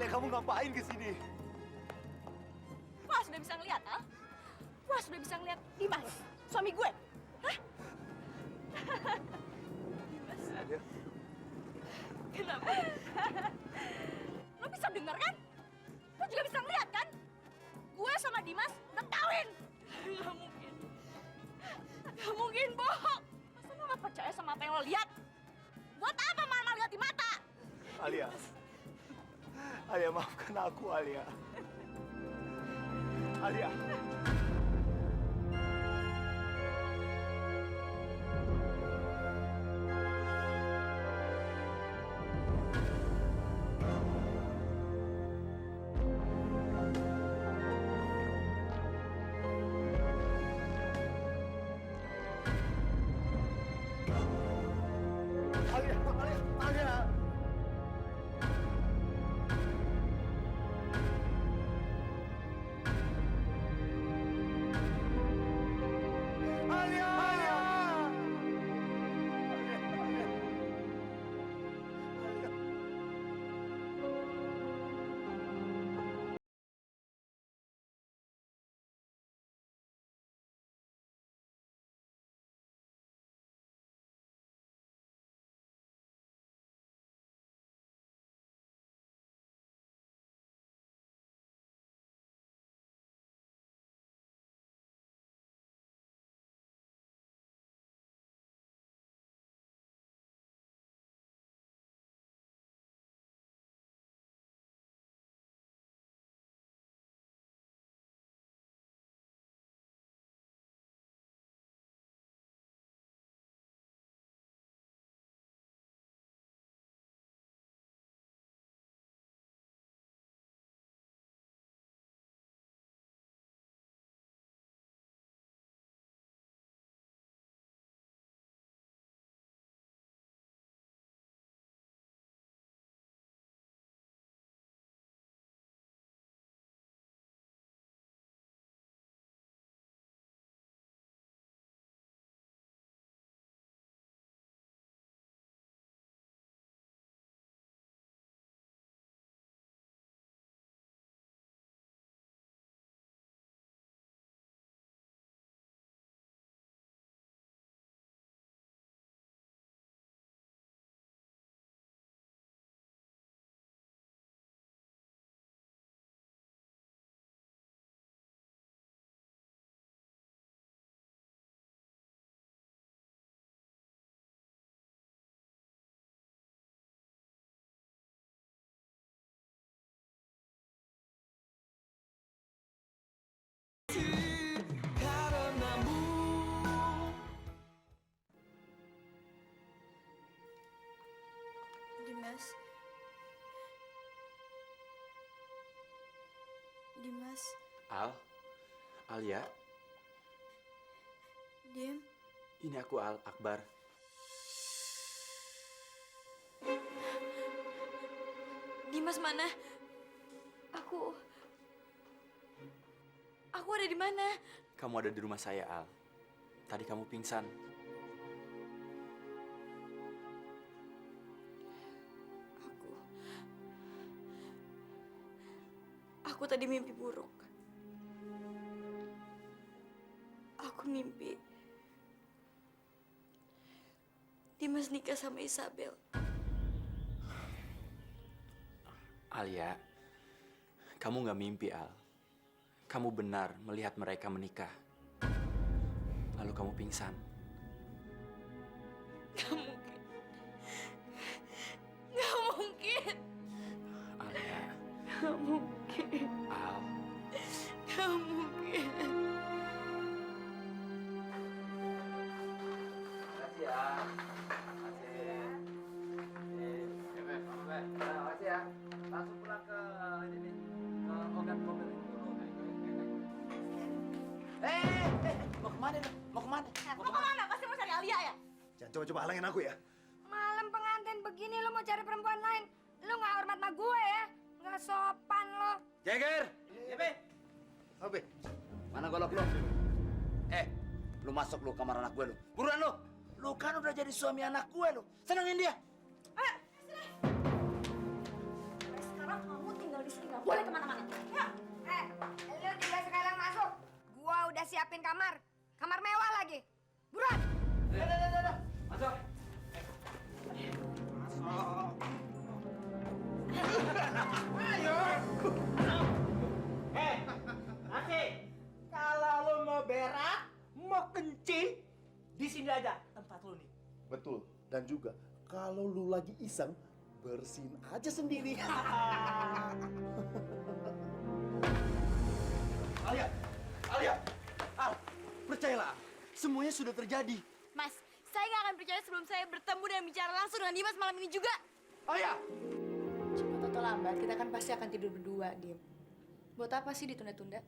kamu ngapain ke sini? Wah, sudah bisa ngeliat, ah? Wah, sudah bisa ngeliat Dimas, suami gue. Hah? Dimas. Alia. Kenapa? Lo bisa denger kan? Lo juga bisa ngeliat kan? Gue sama Dimas udah kawin. Gak mungkin. Gak mungkin, bohong. Masa lo gak percaya sama apa yang lo lihat? Buat apa mama lihat di mata? Alia. Alia, maafkan aku, Alia. Alia. Dimas. Dimas. Al, Alia, Dim. ini aku Al Akbar. Dimas mana? Aku ada di mana? Kamu ada di rumah saya, Al. Tadi kamu pingsan. Aku tadi mimpi buruk. Aku mimpi Dimas nikah sama Isabel. Alia, kamu nggak mimpi, Al. Kamu benar melihat mereka menikah. Lalu kamu pingsan. Gak mungkin. Gak mungkin. Alia. Gak mungkin. Al. Gak mungkin. Makasih ya. Makasih. Makasih ya. Langsung pulang ke ini nih. Ke organ mobil ini dulu. Mau kemana lu? Mau kemana? Mau kemana? Pasti mau cari Alia ya? Jangan coba-coba halangin aku ya. Malam pengantin begini lu mau cari perempuan lain. Lu nggak hormat sama gue ya. Nggak sopan lo. Jeger! Iya, Be. Apa? Mana golok lu? Lu masuk lu kamar anak gue lu. Buruan lu. Lu kan udah jadi suami anak gue lu. Senengin dia. Mulai sekarang kamu tinggal tinggal di sini, nggak boleh kemana-mana. Ya. Lu juga sekarang masuk. Gua udah siapin kamar. Kamar mewah lagi. Buruan. Masuk. Oke, kalau lo mau berak, mau kencing, di sini aja tempat lo nih. Betul. Dan juga kalau lu lagi iseng, bersihin aja sendiri. Alia, Alia, Al, percayalah, semuanya sudah terjadi. Mas, saya nggak akan percaya sebelum saya bertemu dan bicara langsung dengan Dimas malam ini juga. Alia, Cepat atau lambat, kita kan pasti akan tidur berdua, Dim. Buat apa sih ditunda-tunda?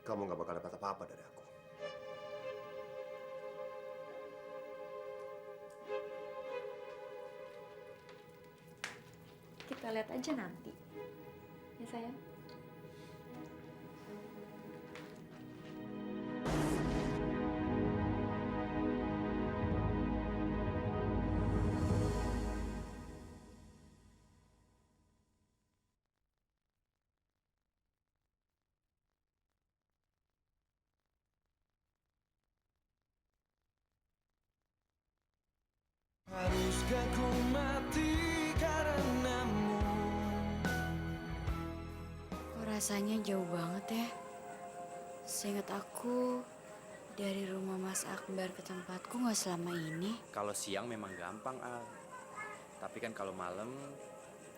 kamu nggak bakal dapat apa-apa dari aku. Kita lihat aja nanti. Ya, sayang? Haruskah ku mati karenamu? Kok rasanya jauh banget ya? Seingat aku, dari rumah Mas Akbar ke tempatku nggak selama ini. Kalau siang memang gampang, Al. Tapi kan kalau malam,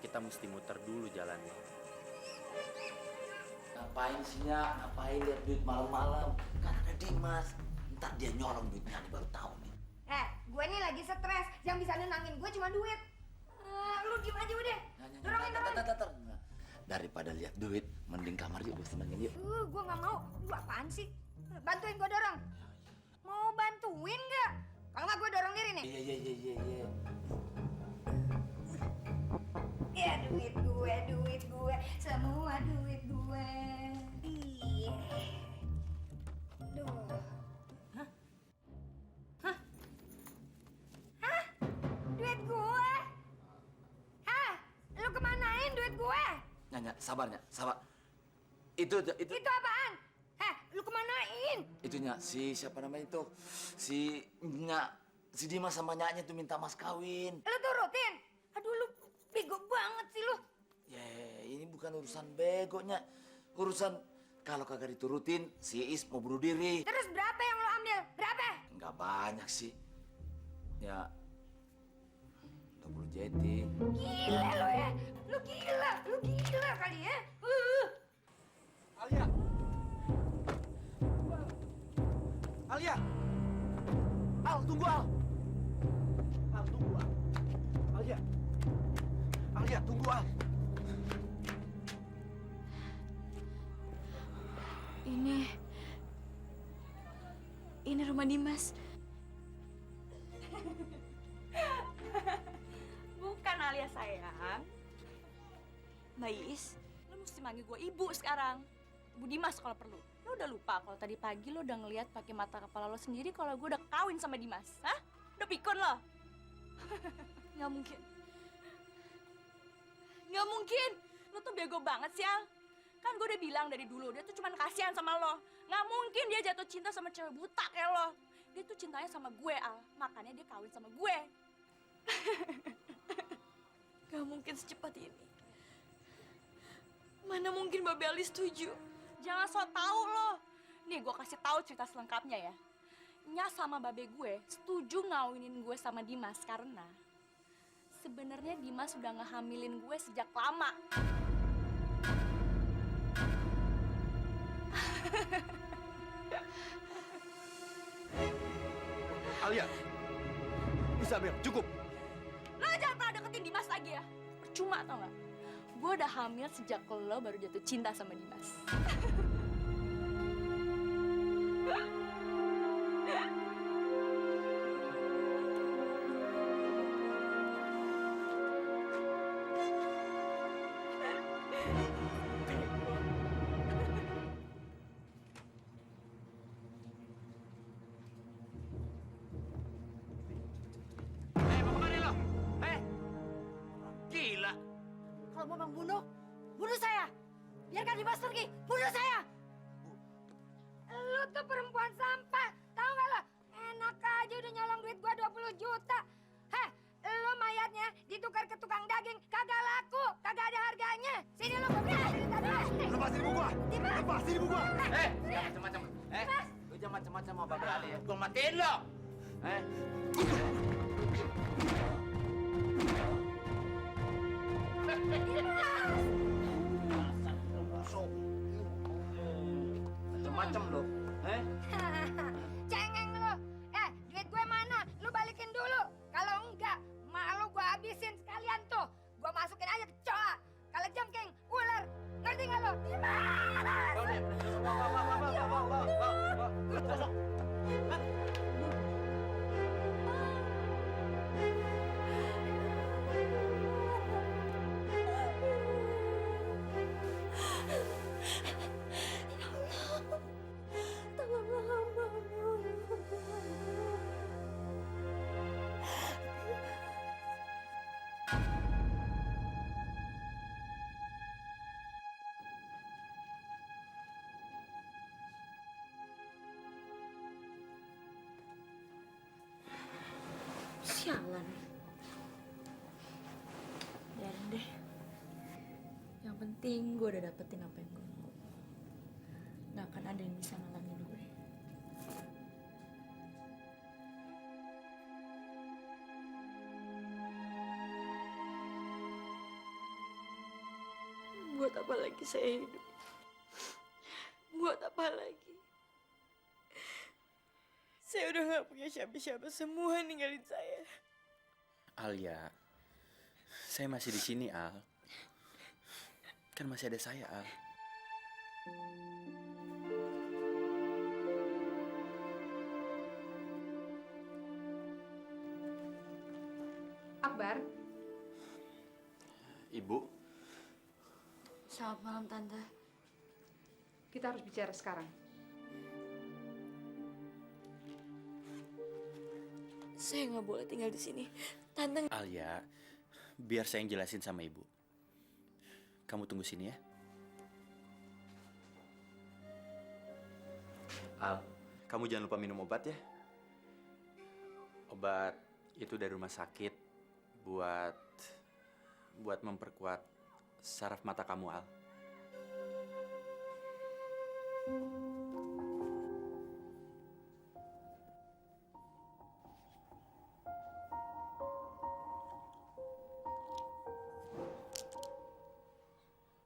kita mesti muter dulu jalannya. Ngapain sih, Nya? Ngapain lihat duit malam-malam? Kan ada Dimas. Ntar dia nyolong duitnya, nih baru tahu nih. Gue nih lagi stres. Yang bisa nenangin gue cuma duit. Lu diem aja udah. Dorongin. Nah, daripada lihat duit, mending kamar yuk, gue senengin yuk. Gue nggak mau. Lu apaan sih? Bantuin gue dorong. Mau bantuin nggak? Kalau nggak gue dorong diri nih. Iya. Ya duit gue, semua duit gue. Iya. Duh. Hah? Duit gue? Hah? Lu kemanain duit gue? Nya, sabar. Itu Itu apaan? Hah? Lu kemanain? itunya si siapa namanya itu? Si Dimas sama Nyanya tuh minta mas kawin. Lu turutin? Aduh lu bego banget sih lu. Ya, ini bukan urusan begonya. Urusan kalau kagak diturutin, si Is mau bunuh diri. Terus berapa yang lu ambil? Berapa? Nggak banyak sih. Ya, 20 jeti. Gila lu ya. Lu gila kali ya. Alia, Alia, Al, tunggu Al. Al, tunggu Al. Alia, tunggu Al. Ini rumah Dimas. Bukan Alia sayang. Mbak Iis, lo mesti manggil gue ibu sekarang. Bu Dimas kalau perlu. Lo udah lupa kalau tadi pagi lo udah ngeliat pakai mata kepala lo sendiri kalau gue udah kawin sama Dimas, hah? Udah pikun lo? Nggak mungkin. Nggak mungkin. Lo tuh bego banget sih, Al. Kan gue udah bilang dari dulu, dia tuh cuma kasihan sama lo. Nggak mungkin dia jatuh cinta sama cewek buta kayak lo. Dia tuh cintanya sama gue, Al. Makanya dia kawin sama gue. Gak mungkin secepat ini. Mana mungkin Mbak Beli setuju? Jangan so tau lo. Nih gue kasih tahu cerita selengkapnya ya. Nya sama babe gue setuju ngawinin gue sama Dimas karena sebenarnya Dimas udah ngehamilin gue sejak lama. Alia, Isabel, cukup. Lo jangan pernah deketin Dimas lagi ya. Percuma tau gak? Gue udah hamil sejak lo baru jatuh cinta sama Dimas. Kalau mau membunuh, bunuh saya. Biarkan Dimas pergi, bunuh saya. Lu tuh perempuan sampah, tahu nggak lo? Enak aja udah nyolong duit gua 20 juta. Heh, lu mayatnya ditukar ke tukang daging, kagak laku, kagak ada harganya. Sini lu Lepasin ibu gua. Dimas. Lepasin ibu gua. Jangan macam-macam. Lu jangan macam-macam sama Bapak Ali ya. Gua matiin lo. Macam-macam lo. Cengeng lu. Duit gue mana? Lu balikin dulu. Kalau enggak, malu gue habisin sekalian tuh. Gue masukin aja ke coa. Kalau jengking, ular. Ngerti nggak lo? Sialan. Biarin deh. Yang penting gue udah dapetin apa yang gue mau. Gak akan ada yang bisa ngalangin gue. Buat apa lagi saya hidup? Buat apa lagi? Saya udah gak punya siapa-siapa, semua ninggalin saya. Alia, saya masih di sini, Al. Kan masih ada saya, Al. Akbar, Ibu, Selamat malam, Tante. kita harus bicara sekarang. Saya nggak boleh tinggal di sini. Tante. Alia, biar saya yang jelasin sama Ibu. Kamu tunggu sini ya. Al, kamu jangan lupa minum obat ya. Obat itu dari rumah sakit buat memperkuat saraf mata kamu, Al.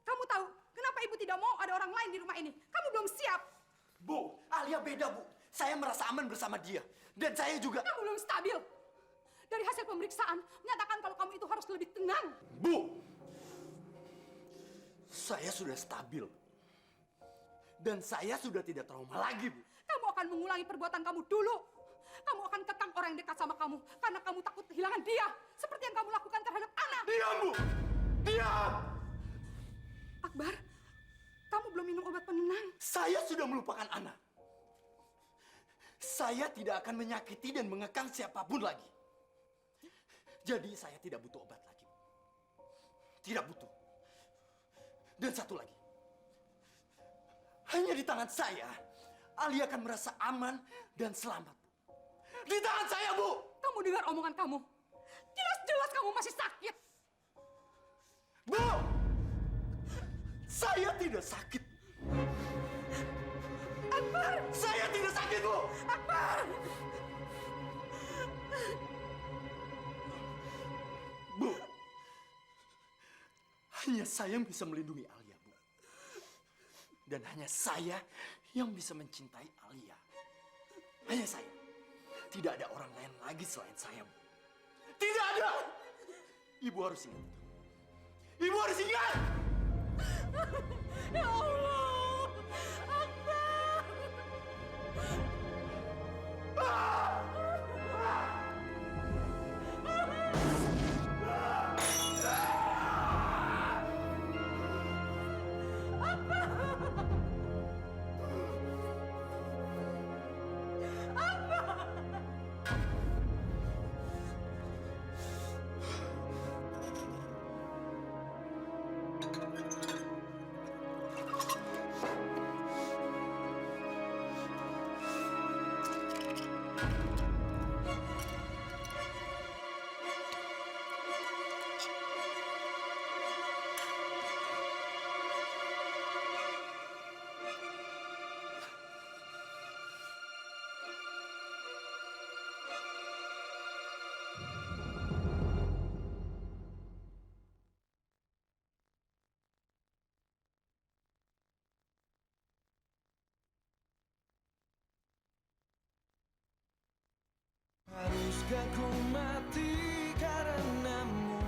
Kamu tahu kenapa ibu tidak mau ada orang lain di rumah ini? Kamu belum siap. Bu, Alia beda, Bu. Saya merasa aman bersama dia. Dan saya juga... Kamu belum stabil. Dari hasil pemeriksaan menyatakan kalau kamu itu harus lebih tenang. Bu! Saya sudah stabil. Dan saya sudah tidak trauma lagi, Bu. Kamu akan mengulangi perbuatan kamu dulu. Kamu akan kekang orang yang dekat sama kamu karena kamu takut kehilangan dia, seperti yang kamu lakukan terhadap anak. Diam, Bu! Diam! Akbar, kamu belum minum obat penenang. Saya sudah melupakan Ana. Saya tidak akan menyakiti dan mengekang siapapun lagi. Jadi saya tidak butuh obat lagi. Tidak butuh. Dan satu lagi. Hanya di tangan saya, Ali akan merasa aman dan selamat. Di tangan saya, Bu! Kamu dengar omongan kamu. Jelas-jelas kamu masih sakit. Bu! Saya tidak sakit. Akbar! Saya tidak sakit, Bu! Akbar! Bu, hanya saya yang bisa melindungi Alia, Bu. Dan hanya saya yang bisa mencintai Alia. Hanya saya. Tidak ada orang lain lagi selain saya, Bu. Tidak ada! Ibu harus ingat itu. Ibu harus ingat! Ya Allah! Akbar! Haruskah ku mati karenamu?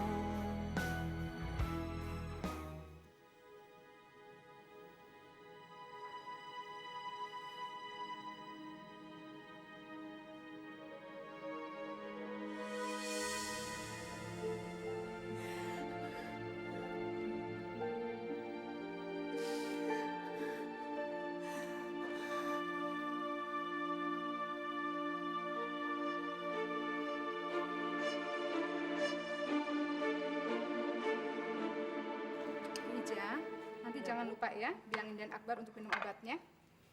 Ija, nanti jangan lupa ya, bilangin Dan Akbar untuk minum obatnya.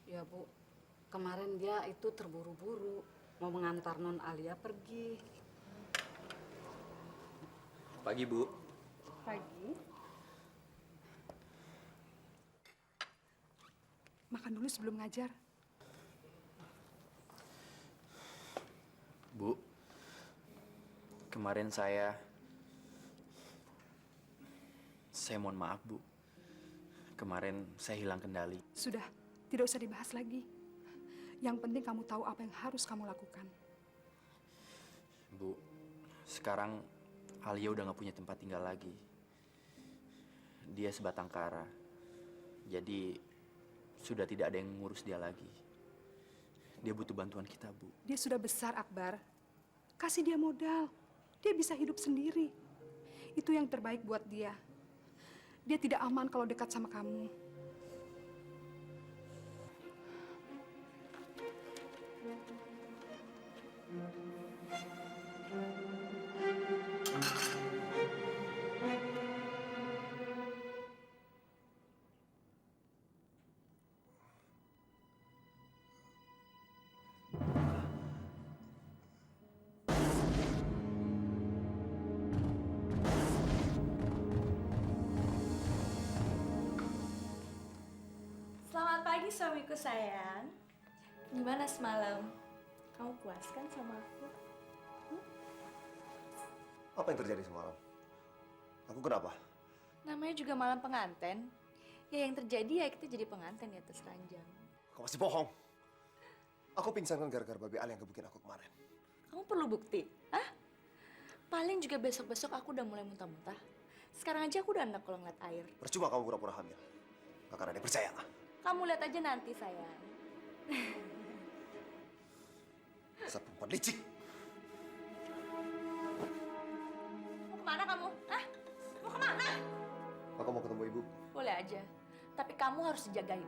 Ya Bu, kemarin dia itu terburu-buru mau mengantar Non Alia pergi. Pagi, Bu. Pagi. Makan dulu sebelum ngajar. Bu, kemarin saya mohon maaf, Bu. Kemarin saya hilang kendali. Sudah, tidak usah dibahas lagi. Yang penting kamu tahu apa yang harus kamu lakukan. Bu, sekarang Alia udah gak punya tempat tinggal lagi. Dia sebatang kara. Jadi, sudah tidak ada yang ngurus dia lagi. Dia butuh bantuan kita, Bu. Dia sudah besar, Akbar. Kasih dia modal. Dia bisa hidup sendiri. Itu yang terbaik buat dia. Dia tidak aman kalau dekat sama kamu. Selamat pagi suamiku sayang. Gimana semalam? Kamu puas kan sama aku? Apa yang terjadi semalam? Aku kenapa? Namanya juga malam pengantin. Ya yang terjadi ya kita jadi pengantin di atas ranjang. Kau masih bohong. Aku pingsan kan gara-gara Babe Al yang gebukin aku kemarin. Kamu perlu bukti? Hah? Paling juga besok-besok aku udah mulai muntah-muntah. Sekarang aja aku udah enak kalau ngeliat air. Percuma kamu pura-pura hamil. Gak akan ada yang percaya. Kamu lihat aja nanti sayang. Dasar perempuan licik. Mau kemana kamu? Hah? Mau kemana? Aku mau ketemu ibu. Boleh aja. Tapi kamu harus dijagain.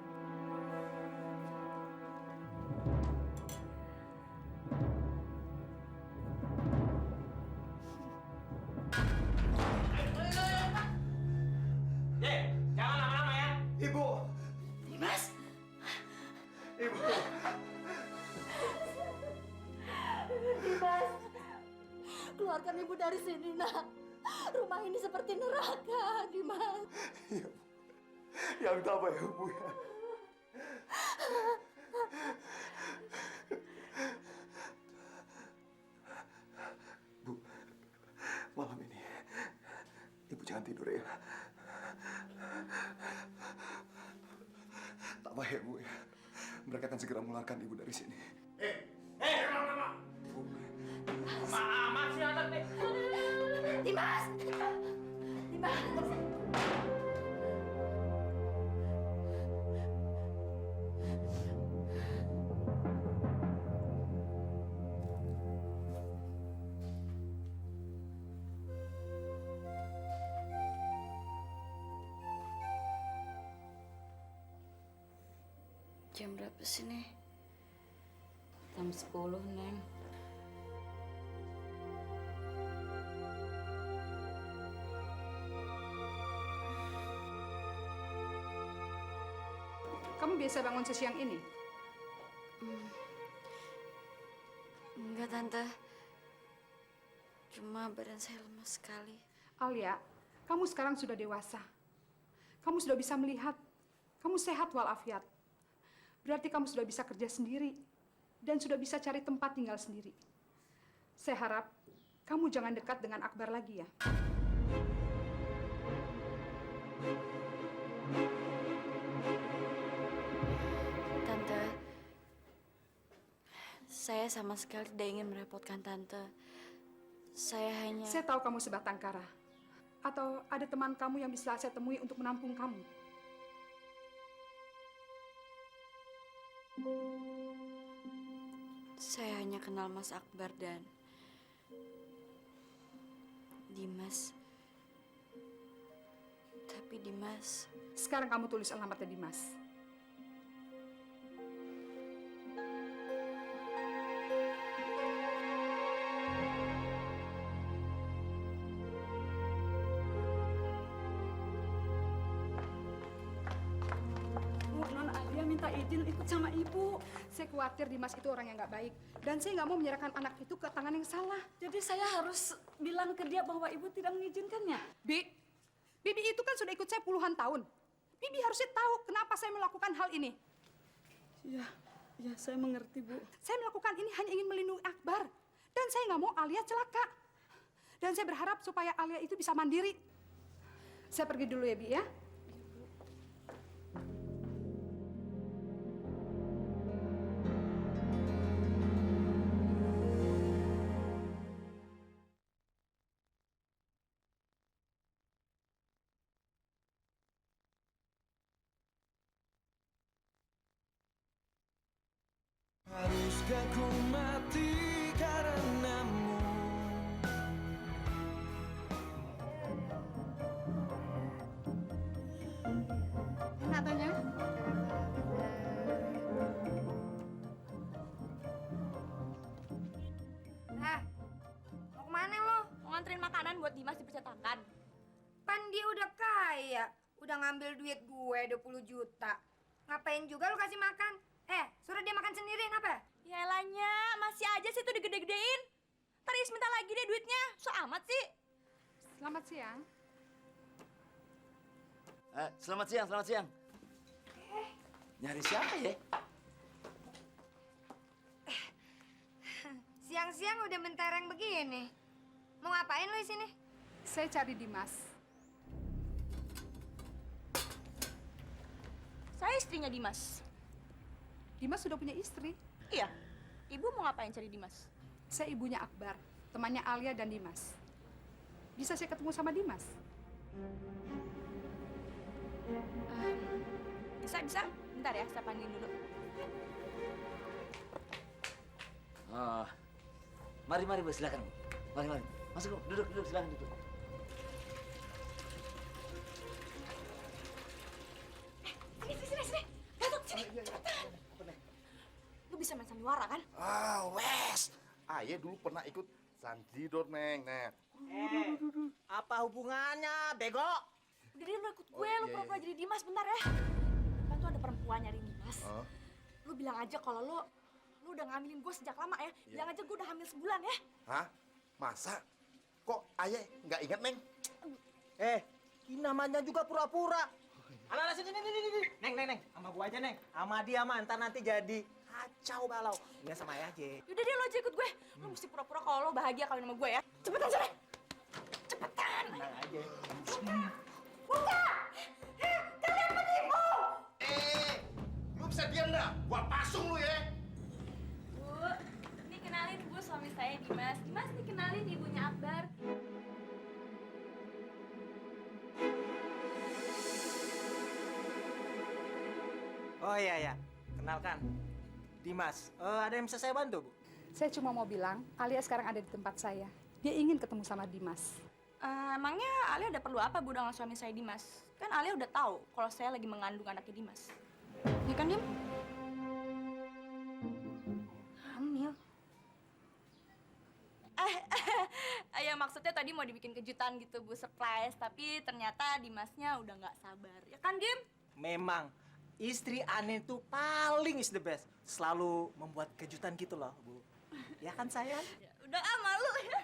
Jangan lama-lama ya. Ibu! Dimas! Ibu! Dimas! Keluarkan ibu dari sini, nak. Rumah ini seperti neraka, Dimas. Iya, Bu. Yang apa ya, Bu? Ya? Bu, malam ini Ibu jangan tidur ya. Tak baik, Bu ya. Mereka akan segera mengeluarkan Ibu dari sini. Lama-lama. Lama-lama sih anak nih. Dimas! Dimas! Jam berapa sih nih? Jam 10, Neng. Kamu biasa bangun sesiang ini? Enggak, Tante. Cuma badan saya lemas sekali. Alia, kamu sekarang sudah dewasa. Kamu sudah bisa melihat. Kamu sehat walafiat. Berarti kamu sudah bisa kerja sendiri. Dan sudah bisa cari tempat tinggal sendiri. Saya harap kamu jangan dekat dengan Akbar lagi ya. Tante, saya sama sekali tidak ingin merepotkan Tante. Saya tahu kamu sebatang kara. Atau ada teman kamu yang bisa saya temui untuk menampung kamu. Saya hanya kenal Mas Akbar dan Dimas. Tapi Dimas... Sekarang kamu tulis alamatnya Dimas. Bu, Non Alia minta izin ikut sama ibu. Saya khawatir Dimas itu orang yang nggak baik. Dan saya nggak mau menyerahkan anak itu ke tangan yang salah. Jadi saya harus bilang ke dia bahwa ibu tidak mengizinkannya. Bibi itu kan sudah ikut saya puluhan tahun. Bibi harusnya tahu kenapa saya melakukan hal ini. Iya, saya mengerti, Bu. Saya melakukan ini hanya ingin melindungi Akbar. Dan saya nggak mau Alia celaka. Dan saya berharap supaya Alia itu bisa mandiri. Saya pergi dulu ya, Bi ya. Haruskah ku mati karenamu? Katanya? Mau kemana lo? Mau nganterin makanan buat Dimas di percetakan. Kan dia udah kaya. Udah ngambil duit gue 20 juta. Ngapain juga lu kasih makan? Suruh dia makan sendiri, kenapa? Ya elahnya, masih aja sih tuh digede-gedein. Ntar Is minta lagi deh duitnya. So amat sih. Selamat siang. Selamat siang, selamat siang. Nyari siapa ya? Siang-siang udah mentereng begini. Mau ngapain lo di sini? Saya cari Dimas. Saya istrinya Dimas. Dimas sudah punya istri. Iya. Ibu mau ngapain cari Dimas? Saya ibunya Akbar, temannya Alia dan Dimas. Bisa saya ketemu sama Dimas? Bisa. Bentar ya, saya panggilin dulu. Mari, Bu, silakan. Mari. Masuk, Bu. Duduk, silakan duduk. Sini. Datuk, sini. Cepetan. Lu bisa main sandiwara kan? Wes. Ayah dulu pernah ikut sandidor, Neng. Apa hubungannya, bego? Udah deh, lu ikut gue, lu pura-pura jadi Dimas bentar ya. Depan tuh ada perempuan nyariin Dimas. Lu bilang aja kalau lu udah ngambilin gue sejak lama ya. Bilang aja gue udah hamil sebulan ya. Hah? Masa? Kok ayah nggak ingat, Neng? Ini namanya juga pura-pura. Alah, sini. Neng. Sama gua aja, Neng. Sama dia mah ntar nanti jadi kacau balau. Dia sama ayah aja. Yaudah deh, lu aja ikut gue. Lu mesti pura-pura kalau lu bahagia kawin sama gue ya. Cepetan, sini. Cepetan. Tenang aja. Buka. Kalian penipu. Lu bisa diam dah? Gua pasung lu ya. Bu, ini kenalin Bu suami saya Dimas. Dimas nih kenalin ibunya Akbar. Oh iya. Kenalkan. Dimas. Ada yang bisa saya bantu, Bu? Saya cuma mau bilang, Alia sekarang ada di tempat saya. Dia ingin ketemu sama Dimas. Emangnya Alia ada perlu apa Bu dengan suami saya Dimas? Kan Alia udah tahu kalau saya lagi mengandung anaknya Dimas. Ya kan, Dim? Hamil. Ya maksudnya tadi mau dibikin kejutan gitu Bu, surprise. Tapi ternyata Dimasnya udah nggak sabar. Ya kan, Dim? Memang. Istri aneh itu paling is the best. Selalu membuat kejutan gitu loh, Bu. Ya kan, sayang? Ya, udah malu ya.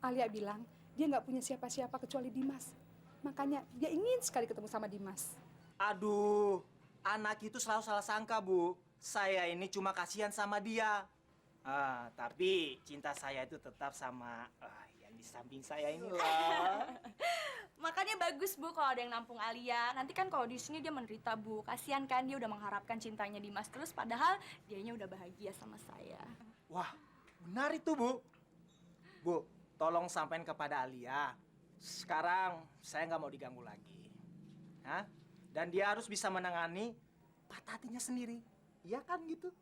Alia bilang, dia nggak punya siapa-siapa kecuali Dimas. Makanya dia ingin sekali ketemu sama Dimas. Aduh, anak itu selalu salah sangka, Bu. Saya ini cuma kasihan sama dia. Tapi cinta saya itu tetap sama yang di samping saya ini loh. Makanya bagus Bu kalau ada yang nampung Alia. Nanti kan kalau di sini dia menderita Bu. Kasihan kan dia udah mengharapkan cintanya Dimas terus padahal dianya udah bahagia sama saya. Wah, benar itu, Bu. Bu, tolong sampaikan kepada Alia. Sekarang saya nggak mau diganggu lagi. Hah? Dan dia harus bisa menangani patah hatinya sendiri. Iya kan gitu?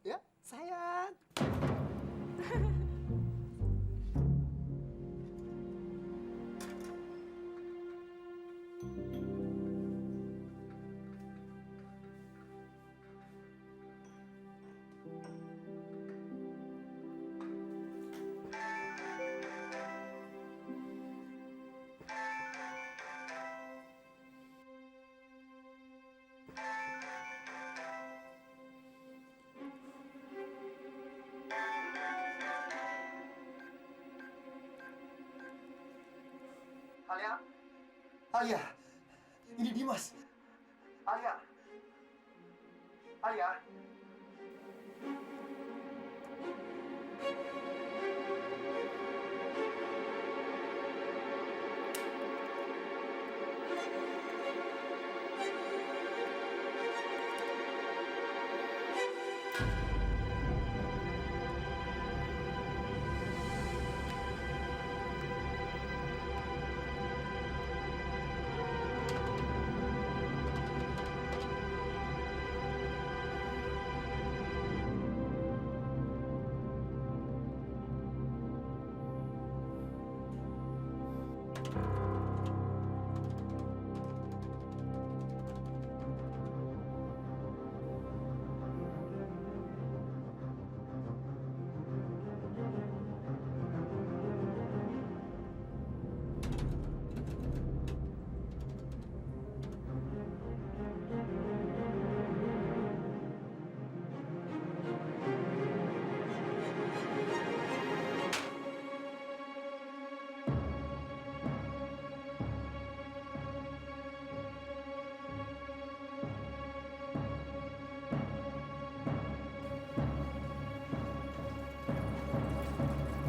Ya, sayang. Alia? Alia? Ini Dimas. Alia? Alia?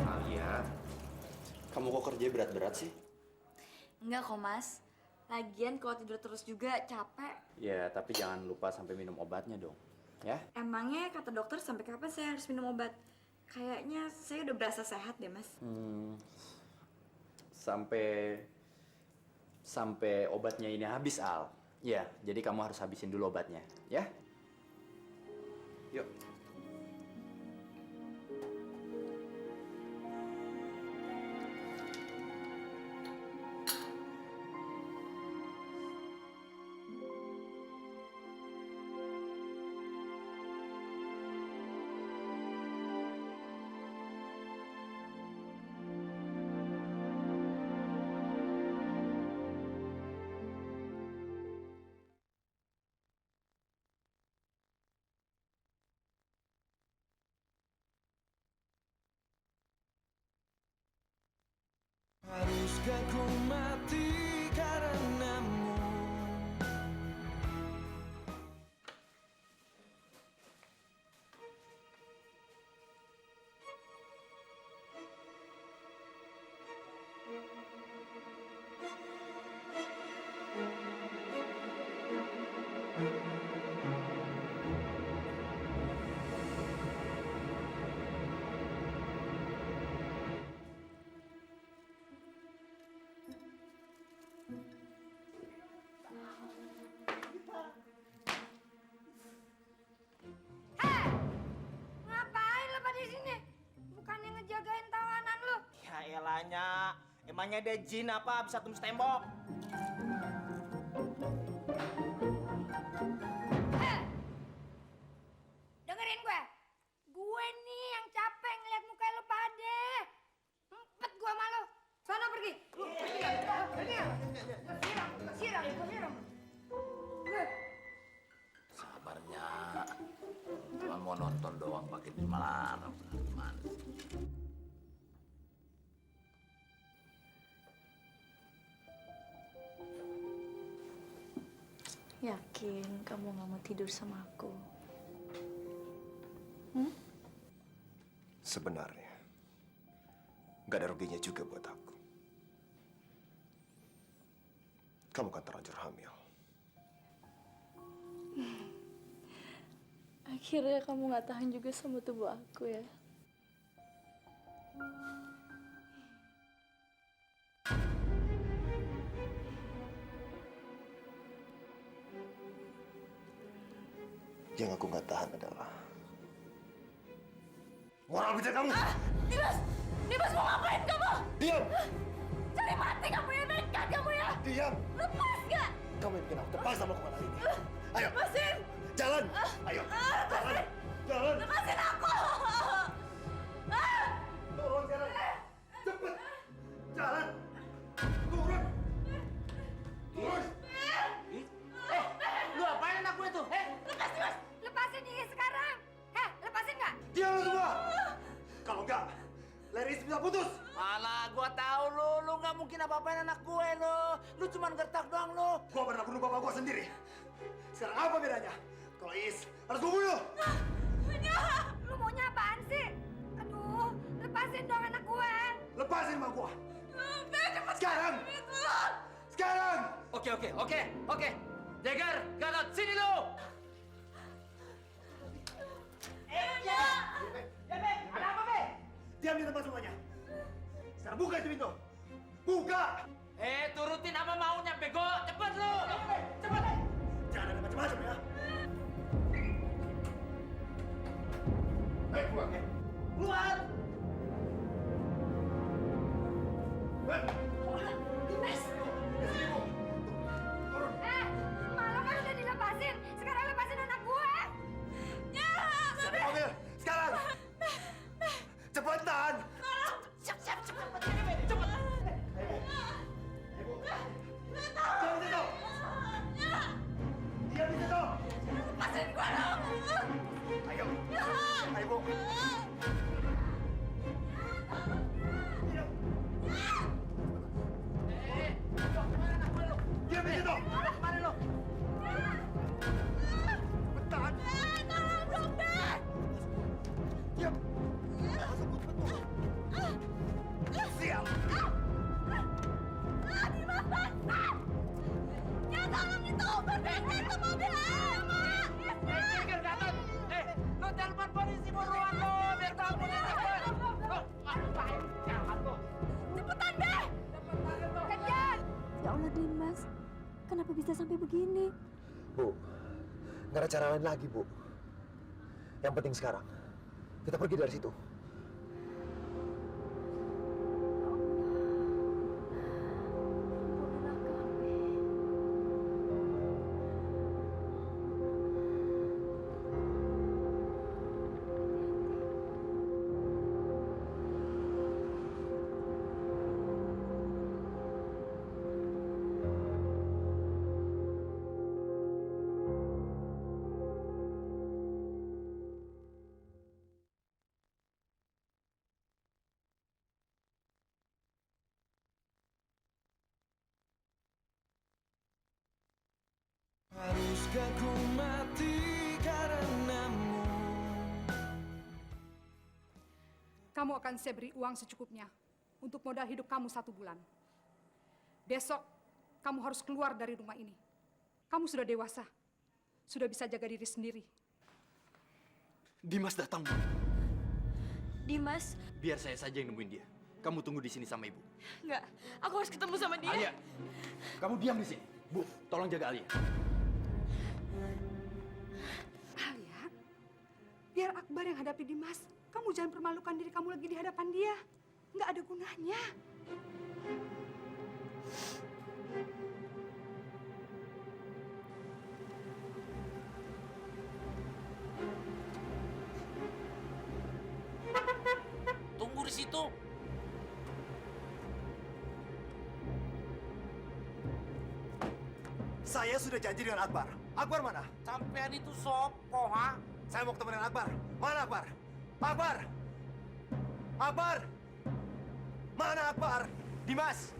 Alia, kamu kok kerja berat-berat sih? Enggak kok, Mas. Lagian kalau tidur terus juga capek. Ya, tapi jangan lupa sampai minum obatnya dong, ya? Emangnya kata dokter sampai kapan saya harus minum obat? Kayaknya saya udah berasa sehat deh, Mas. Sampai obatnya ini habis, Al. Ya, jadi kamu harus habisin dulu obatnya, ya? Yuk. Haruskah ku mati karenamu? Hei! Ngapain lo pada di sini? Bukannya ngejagain tawanan lu? Ya elanya, emangnya ada jin apa bisa tembus tembok? Hei! Dengerin gue. Gue nih yang capek ngeliat muka lu pada. Empet gue sama lu. Sana pergi. Lu pergi ya? Pergi ya? Siram. Sabarnya, cuma mau nonton doang pakai dilarang. Gimana sih? Yakin kamu nggak mau tidur sama aku? Sebenarnya, nggak ada ruginya juga buat aku. Kamu kan terlanjur hamil. Akhirnya kamu nggak tahan juga sama tubuh aku ya? Yang aku nggak tahan adalah moral bijak kamu. Dimas! Dimas mau ngapain kamu? Diam! Cari mati kamu ya, nekat kamu ya! Diam! Lepas gak? Kamu yang bikin aku terpaksa melakukan hal ini. Ayo, Lepasin! jalan! Ayo, jalan! Jalan! Lepasin aku! Turun sekarang! Cepet! Jalan! Turun! Turun! Lu apain anak gue tuh? Lepas, Dimas! Lepasin ini sekarang. Lepasin nggak? Diam lu semua! Kalau enggak, leher bisa putus! Alah, gua tahu lu nggak mungkin apa-apain anak gue lu. Lu cuma gertak doang lu. Gua pernah bunuh bapak gua sendiri. Sekarang apa bedanya? Kalau Is harus gua bunuh. Lu maunya apaan sih? Aduh, lepasin dong anak gue. Lepasin sama gua. Sekarang. Sekarang. Oke. Jagger, Gatot, sini lu. Ada apa, Be? Diam di tempat semuanya. Sekarang buka itu pintu. Buka. Turutin apa maunya, bego. Cepet lu. Cepet. Jangan ada macam-macam ya. Keluar. Keluar. Dimas! Malu kan udah dilepasin. Sekarang lepasin anak gue. Siapa mobil? Sekarang. Cepetan. Cepet! Cepet. Diam di situ. Diam di situ. Lepasin gua dong! Ayo. Ayo, Bu. Diam. Diam di situ. Mana lu? Cepetan. Tolong dong, Ben! Diam. Siap. Dimas, Ben! Ya, tolong itu Uber, Ben! Itu mobil Mak! Jagger, Gatot. Lu telepon polisi buruan lu. Biar tahu polisi gue. Jangan lu. Cepetan, Ben! Kejar! Ya Allah, Dimas. Kenapa bisa sampai begini? Bu, nggak ada cara lain lagi, Bu. Yang penting sekarang, kita pergi dari situ. Haruskah ku mati karenamu? Kamu akan saya beri uang secukupnya untuk modal hidup kamu 1 bulan. Besok, kamu harus keluar dari rumah ini. Kamu sudah dewasa, sudah bisa jaga diri sendiri. Dimas datang, Bu. Dimas? Biar saya saja yang nemuin dia. Kamu tunggu di sini sama Ibu. Enggak, aku harus ketemu sama dia. Alia, kamu diam di sini. Bu, tolong jaga Alia. Alia, biar Akbar yang hadapi Dimas. Kamu jangan permalukan diri kamu lagi di hadapan dia. Nggak ada gunanya. Tunggu di situ. Saya sudah janji dengan Akbar. Akbar mana? Sampean itu sopo, ha? Saya mau ketemu dengan Akbar. Mana Akbar? Akbar! Akbar! Mana Akbar? Dimas!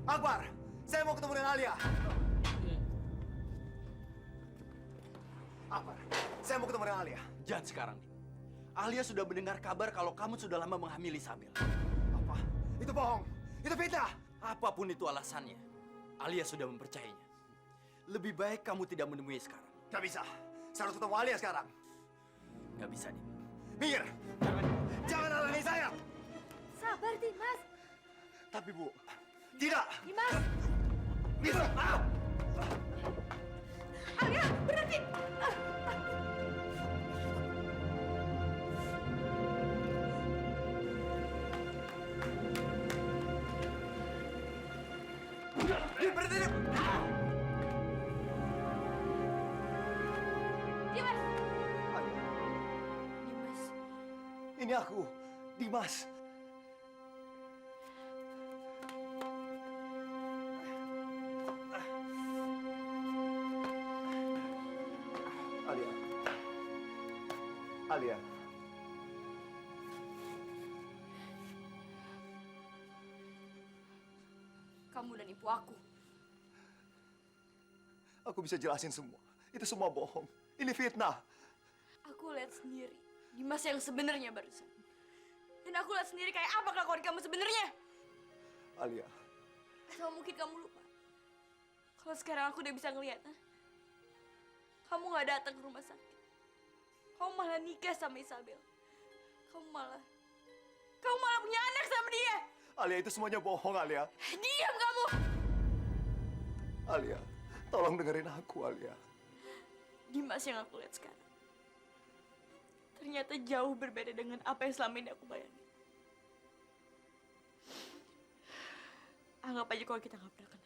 Akbar! Saya mau ketemu dengan Alia. Akbar, saya mau ketemu dengan Alia. Jangan sekarang, Dim. Alia sudah mendengar kabar kalau kamu sudah lama menghamili Samil. Apa? Itu bohong. Itu fitnah. Apapun itu alasannya, Alia sudah mempercayainya. Lebih baik kamu tidak menemui sekarang. Gak bisa. Saya harus ketemu Alia sekarang. Gak bisa, Dim. Minggir! Jangan halangi saya! Sabar, Dimas. Tapi Bu, tidak! Dimas! Bisa! Alia, berhenti sih? Berhenti, Dim. Dimas! Ini aku, Dimas. Alia. Alia. Kamu dan ibu aku. Aku bisa jelasin semua. Itu semua bohong. Ini fitnah. Aku lihat sendiri Dimas yang sebenarnya barusan. Dan aku lihat sendiri kayak apa kelakuan kamu sebenarnya. Alia. Atau mungkin kamu lupa. Kalau sekarang aku udah bisa ngeliat, kamu gak datang ke rumah sakit. Kamu malah nikah sama Isabel. Kamu malah punya anak sama dia. Alia, itu semuanya bohong, Alia. Diam kamu. Alia, tolong dengerin aku, Alia. Dimas yang aku lihat sekarang ternyata jauh berbeda dengan apa yang selama ini aku bayangin. Anggap aja kalau kita nggak pernah kenal.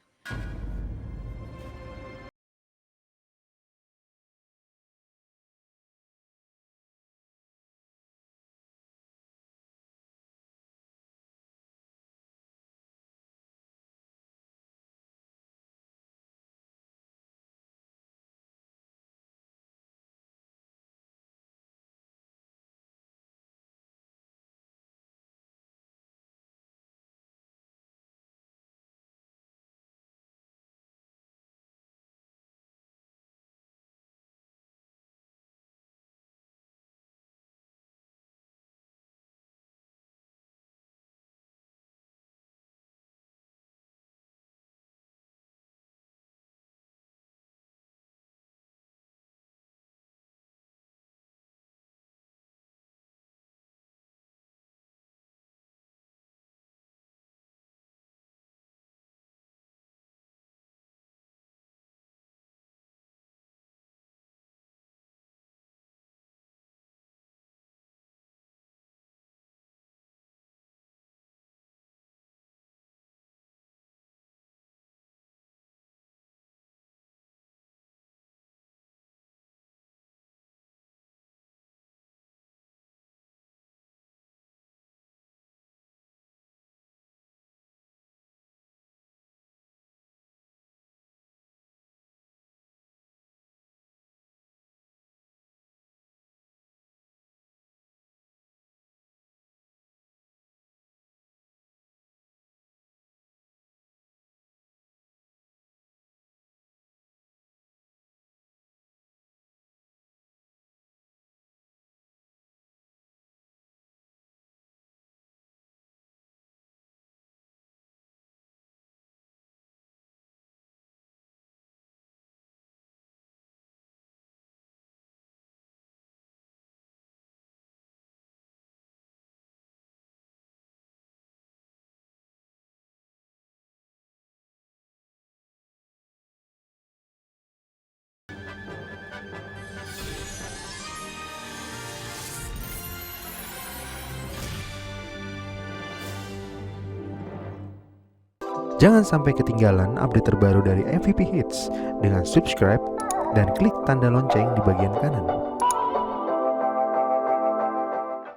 Jangan sampai ketinggalan update terbaru dari MVP Hits dengan subscribe dan klik tanda lonceng di bagian kanan.